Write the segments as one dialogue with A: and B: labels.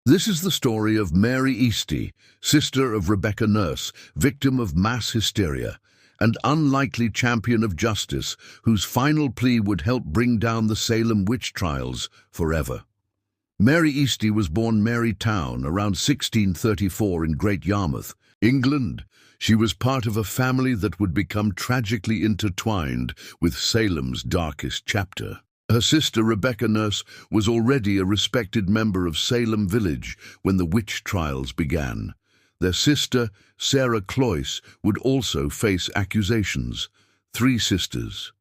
A: This is the story of Mary Eastey, sister of Rebecca Nurse, victim of mass hysteria, and unlikely champion of justice whose final plea would help bring down the Salem Witch Trials forever. Mary Eastey was born Mary Town around 1634 in Great Yarmouth, England. She was part of a family that would become tragically intertwined with Salem's darkest chapter. Her sister Rebecca Nurse was already a respected member of Salem Village when the witch trials began. Their sister, Sarah Cloyce, would also face accusations. 3 sisters,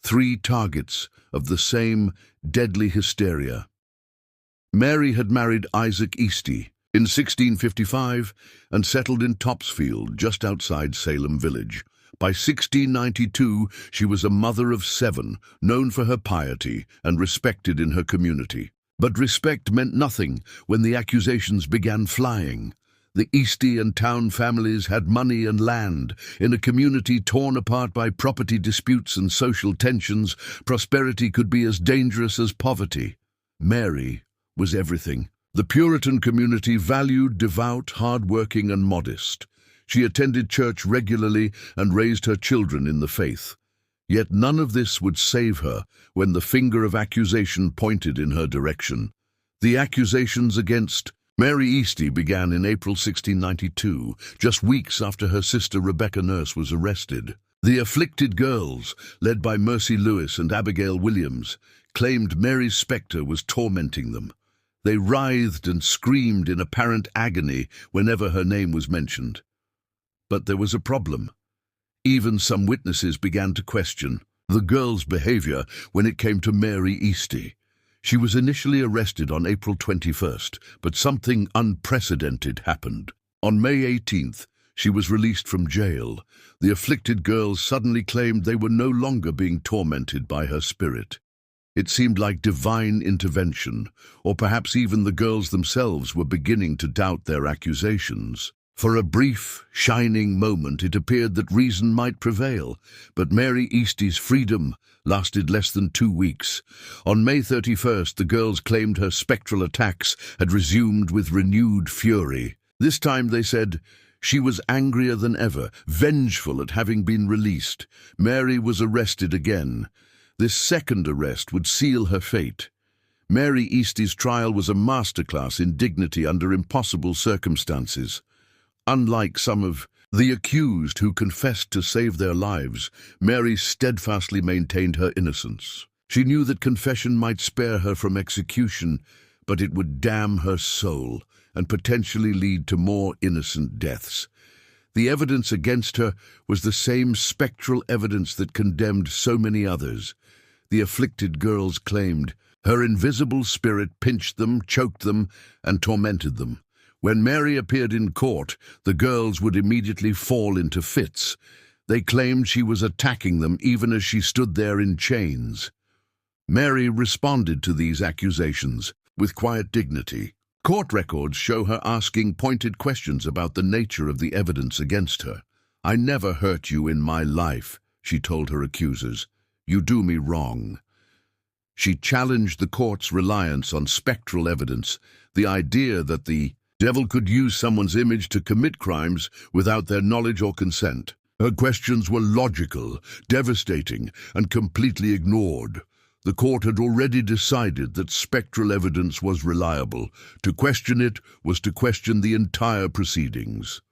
A: 3 targets of the same deadly hysteria. Mary had married Isaac Eastey in 1655 and settled in Topsfield, just outside Salem Village. By 1692, she was a mother of 7, known for her piety and respected in her community. But respect meant nothing when the accusations began flying. The Eastey and Town families had money and land. In a community torn apart by property disputes and social tensions, prosperity could be as dangerous as poverty. Mary was everything. The Puritan community valued devout, hard-working and modest. She attended church regularly and raised her children in the faith. Yet none of this would save her when the finger of accusation pointed in her direction. The accusations against Mary Eastey began in April 1692, just weeks after her sister Rebecca Nurse was arrested. The afflicted girls, led by Mercy Lewis and Abigail Williams, claimed Mary's spectre was tormenting them. They writhed and screamed in apparent agony whenever her name was mentioned. But there was a problem. Even some witnesses began to question the girl's behavior when it came to Mary Eastey. She was initially arrested on April 21st, but something unprecedented happened. On May 18th, she was released from jail. The afflicted girls suddenly claimed they were no longer being tormented by her spirit. It seemed like divine intervention, or perhaps even the girls themselves were beginning to doubt their accusations. For a brief, shining moment, it appeared that reason might prevail, but Mary Eastey's freedom lasted less than 2 weeks. On May 31st, the girls claimed her spectral attacks had resumed with renewed fury. This time, they said, she was angrier than ever, vengeful at having been released. Mary was arrested again. This second arrest would seal her fate. Mary Eastey's trial was a masterclass in dignity under impossible circumstances. Unlike some of the accused who confessed to save their lives, Mary steadfastly maintained her innocence. She knew that confession might spare her from execution, but it would damn her soul and potentially lead to more innocent deaths. The evidence against her was the same spectral evidence that condemned so many others. The afflicted girls claimed her invisible spirit pinched them, choked them, and tormented them. When Mary appeared in court, the girls would immediately fall into fits. They claimed she was attacking them even as she stood there in chains. Mary responded to these accusations with quiet dignity. Court records show her asking pointed questions about the nature of the evidence against her. "I never hurt you in my life," she told her accusers. "You do me wrong." She challenged the court's reliance on spectral evidence, the idea that the devil could use someone's image to commit crimes without their knowledge or consent. Her questions were logical, devastating, and completely ignored. The court had already decided that spectral evidence was reliable. To question it was to question the entire proceedings.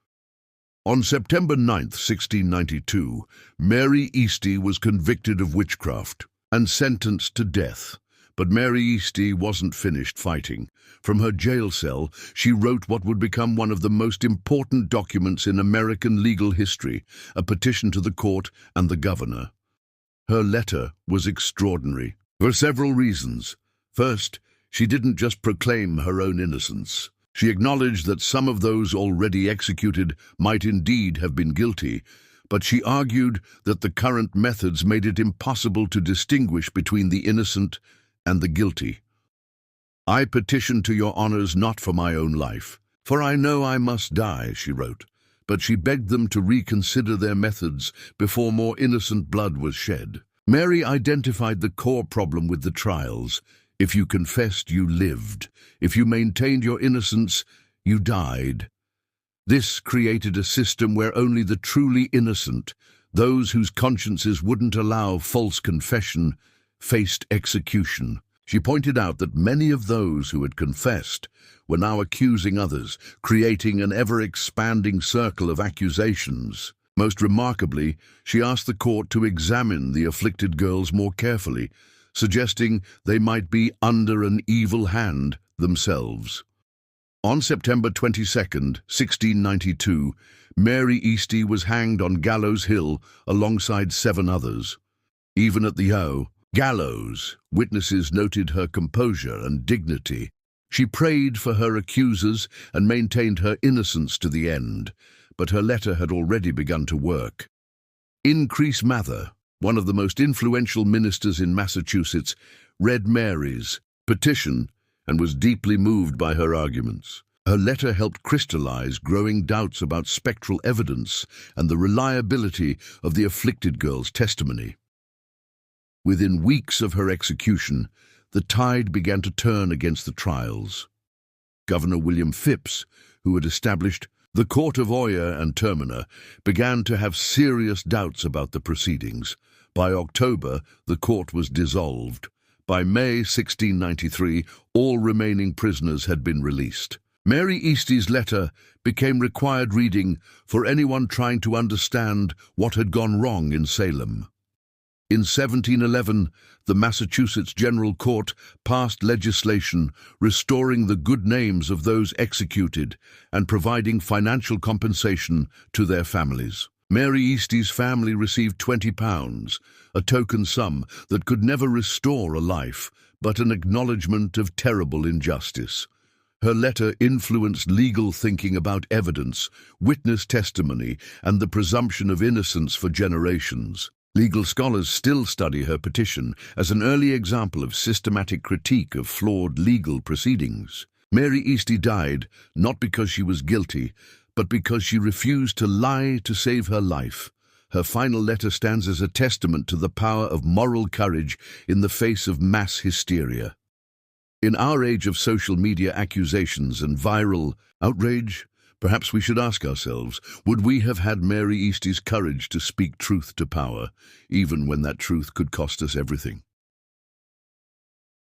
A: On September 9, 1692, Mary Eastey was convicted of witchcraft and sentenced to death. But Mary Eastey wasn't finished fighting. From her jail cell, she wrote what would become one of the most important documents in American legal history, a petition to the court and the governor. Her letter was extraordinary, for several reasons. First, she didn't just proclaim her own innocence. She acknowledged that some of those already executed might indeed have been guilty, but she argued that the current methods made it impossible to distinguish between the innocent and the guilty. "I petition to your honors not for my own life, for I know I must die," she wrote, but she begged them to reconsider their methods before more innocent blood was shed. Mary identified the core problem with the trials: If you confessed, you lived. If you maintained your innocence, you died. This created a system where only the truly innocent, those whose consciences wouldn't allow false confession, faced execution. She pointed out that many of those who had confessed were now accusing others, creating an ever-expanding circle of accusations. Most remarkably, she asked the court to examine the afflicted girls more carefully, suggesting they might be under an evil hand themselves. On September 22, 1692, Mary Eastey was hanged on Gallows Hill alongside 7 others. Even at the gallows, witnesses noted her composure and dignity. She prayed for her accusers and maintained her innocence to the end, but her letter had already begun to work. Increase Mather, one of the most influential ministers in Massachusetts, read Mary's petition and was deeply moved by her arguments. Her letter helped crystallize growing doubts about spectral evidence and the reliability of the afflicted girl's testimony. Within weeks of her execution, the tide began to turn against the trials. Governor William Phips, who had established the Court of Oyer and Terminer, began to have serious doubts about the proceedings. By October, the court was dissolved. By May 1693, all remaining prisoners had been released. Mary Eastey's letter became required reading for anyone trying to understand what had gone wrong in Salem. In 1711, the Massachusetts General Court passed legislation restoring the good names of those executed and providing financial compensation to their families. Mary Eastey's family received £20, a token sum that could never restore a life, but an acknowledgement of terrible injustice. Her letter influenced legal thinking about evidence, witness testimony, and the presumption of innocence for generations. Legal scholars still study her petition as an early example of systematic critique of flawed legal proceedings. Mary Eastey died not because she was guilty, but because she refused to lie to save her life. Her final letter stands as a testament to the power of moral courage in the face of mass hysteria. In our age of social media accusations and viral outrage, perhaps we should ask ourselves, would we have had Mary Eastey's courage to speak truth to power, even when that truth could cost us everything?